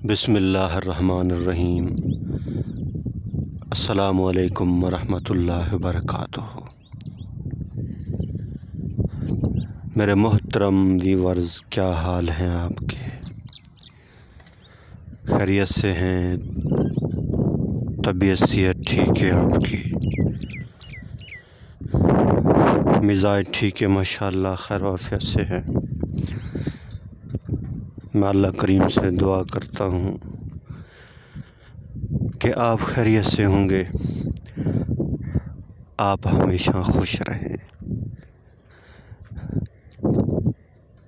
بسم اللہ الرحمن الرحیم۔ السلام علیکم ورحمۃ اللہ وبرکاتہ۔ میرے محترم ویورز، کیا حال ہیں آپ کے؟ خیریت سے ہیں؟ طبیعت صحت ٹھیک ہے آپ کی؟ مزاج ٹھیک ہے؟ ماشاءاللہ خیر و عافیت سے ہے۔ میں اللہ کریم سے دعا کرتا ہوں کہ آپ خیریت سے ہوں گے، آپ ہمیشہ خوش رہیں۔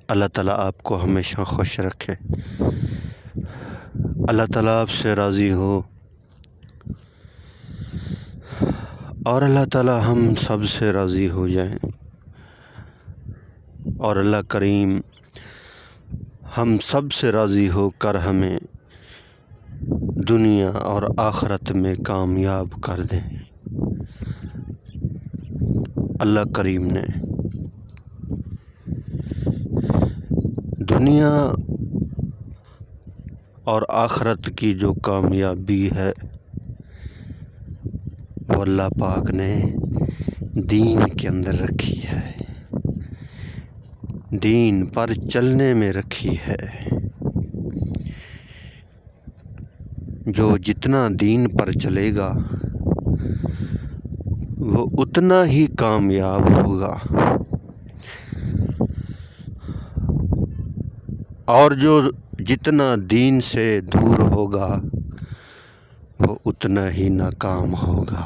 اللہ تعالیٰ آپ کو ہمیشہ خوش رکھے، اللہ تعالیٰ آپ سے راضی ہو، اور اللہ تعالیٰ ہم سب سے راضی ہو جائیں، اور اللہ کریم ہم سب سے راضی ہو کر ہمیں دنیا اور آخرت میں کامیاب کر دیں۔ اللہ کریم نے دنیا اور آخرت کی جو کامیابی ہے وہ اللہ پاک نے دین کے اندر رکھی ہے، دین پر چلنے میں رکھی ہے۔ جو جتنا دین پر چلے گا وہ اتنا ہی کامیاب ہوگا، اور جو جتنا دین سے دور ہوگا وہ اتنا ہی ناکام ہوگا۔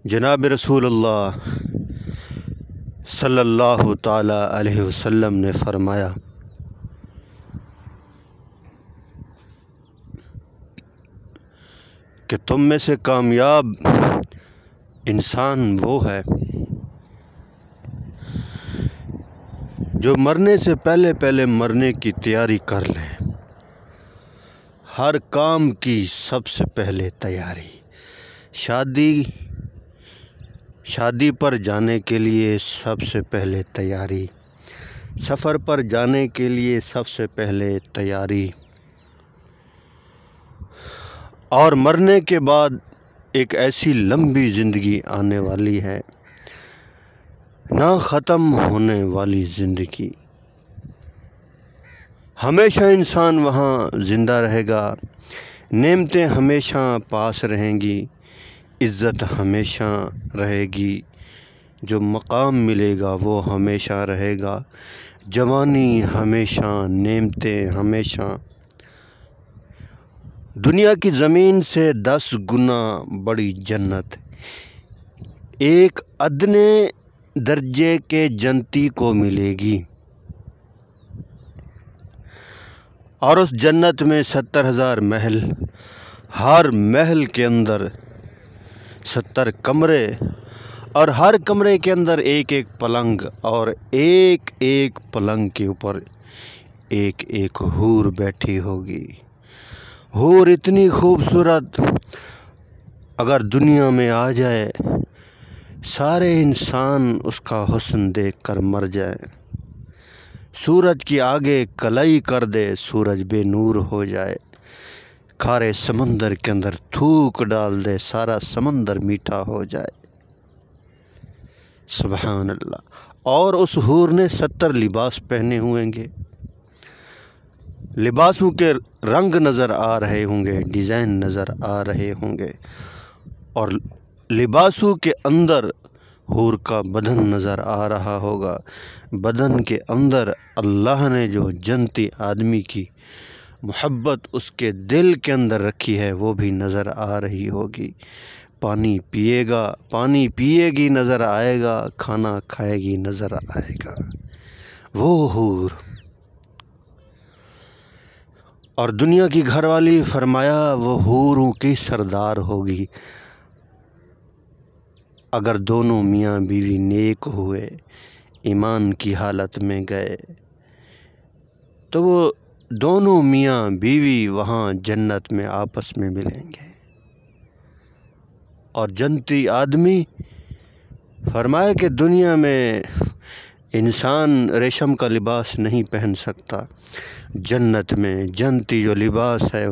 جناب رسول اللہ صلی اللہ تعالی علیہ وسلم نے فرمایا کہ تم میں سے کامیاب انسان وہ ہے جو مرنے سے پہلے مرنے کی تیاری کر لے۔ ہر کام کی سب سے پہلے تیاری، شادی پر جانے کے لیے سب سے پہلے تیاری، سفر پر جانے کے لیے سب سے پہلے تیاری، اور مرنے کے بعد ایک ایسی لمبی زندگی آنے والی ہے، نہ ختم ہونے والی زندگی۔ ہمیشہ انسان وہاں زندہ رہے گا، نعمتیں ہمیشہ پاس رہیں گی، عزت ہمیشہ رہے گی، جو مقام ملے گا وہ ہمیشہ رہے گا، جوانی ہمیشہ، نعمتیں ہمیشہ۔ دنیا کی زمین سے 10 گنا بڑی جنت ایک ادنے درجے کے جنتی کو ملے گی، اور اس جنت میں 70,000 محل، ہر محل کے اندر 70 کمرے، اور ہر کمرے کے اندر ایک ایک پلنگ، اور ایک ایک پلنگ کے اوپر ایک ایک حور بیٹھی ہوگی۔ حور اتنی خوبصورت، اگر دنیا میں آ جائے سارے انسان اس کا حسن دیکھ کر مر جائیں۔ سورج کی آگے کلائی کر دے، سورج بے نور ہو جائے، کھارے سمندر کے اندر تھوک ڈال دے، سارا سمندر میٹھا ہو جائے۔ سبحان اللہ۔ اور اس حور نے 70 لباس پہنے ہوئے گے، لباسوں کے رنگ نظر آ رہے ہوں گے، ڈیزائن نظر آ رہے ہوں گے، اور لباسوں کے اندر حور کا بدن نظر آ رہا ہوگا۔ بدن کے اندر اللہ نے جو جنتی آدمی کی محبت اس کے دل کے اندر رکھی ہے وہ بھی نظر آ رہی ہوگی۔ پانی پیے گا، پانی پیے گی نظر آئے گا، کھانا کھائے گی نظر آئے گا، وہ حور۔ اور دنیا کی گھر والی فرمایا وہ حوروں کی سردار ہوگی۔ اگر دونوں میاں بیوی نیک ہوئے، ایمان کی حالت میں گئے، تو وہ دونوں میاں بیوی وہاں جنت میں آپس میں ملیں گے، اور جنتی آدمی فرمایا کہ دنیا میں انسان ریشم کا لباس نہیں پہن سکتا، جنت میں جنتی جو لباس ہے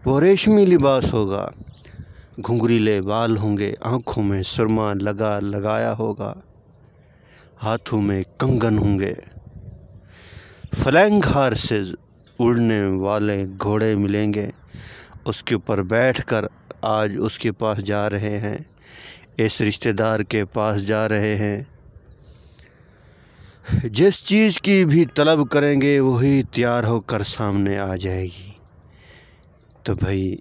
وہ ریشمی لباس ہوگا، گھنگریلے بال ہوں گے، آنکھوں میں سرما لگایا ہوگا، ہاتھوں میں کنگن ہوں گے، فلینگ ہارسز اڑنے والے گھوڑے ملیں گے، اس کے اوپر بیٹھ کر آج اس کے پاس جا رہے ہیں، اس رشتہ دار کے پاس جا رہے ہیں، جس چیز کی بھی طلب کریں گے وہی تیار ہو کر سامنے آ جائے گی۔ تو بھائی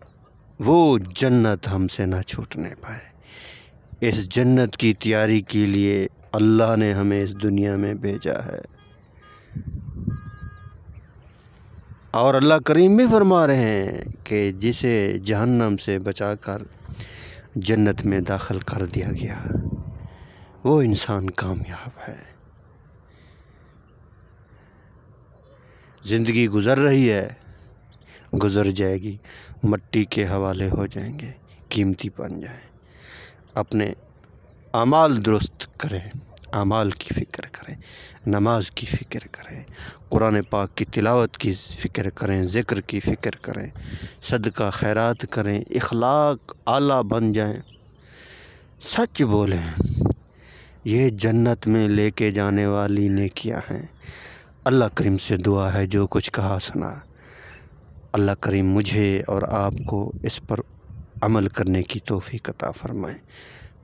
وہ جنت ہم سے نہ چھوٹنے پائے۔ اس جنت کی تیاری کے لیے اللہ نے ہمیں اس دنیا میں بھیجا ہے، اور اللہ کریم بھی فرما رہے ہیں کہ جسے جہنم سے بچا کر جنت میں داخل کر دیا گیا وہ انسان کامیاب ہے۔ زندگی گزر رہی ہے، گزر جائے گی، مٹی کے حوالے ہو جائیں گے، قیمتی بن جائیں۔ اپنے اعمال درست کریں، اعمال کی فکر کریں، نماز کی فکر کریں، قرآن پاک کی تلاوت کی فکر کریں، ذکر کی فکر کریں، صدقہ خیرات کریں، اخلاق اعلیٰ بن جائیں، سچ بولیں۔ یہ جنت میں لے کے جانے والی نیکیاں ہیں۔ اللہ کریم سے دعا ہے جو کچھ کہا سنا، اللہ کریم مجھے اور آپ کو اس پر عمل کرنے کی توفیق عطا فرمائے۔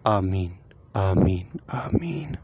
آمین آمین آمین۔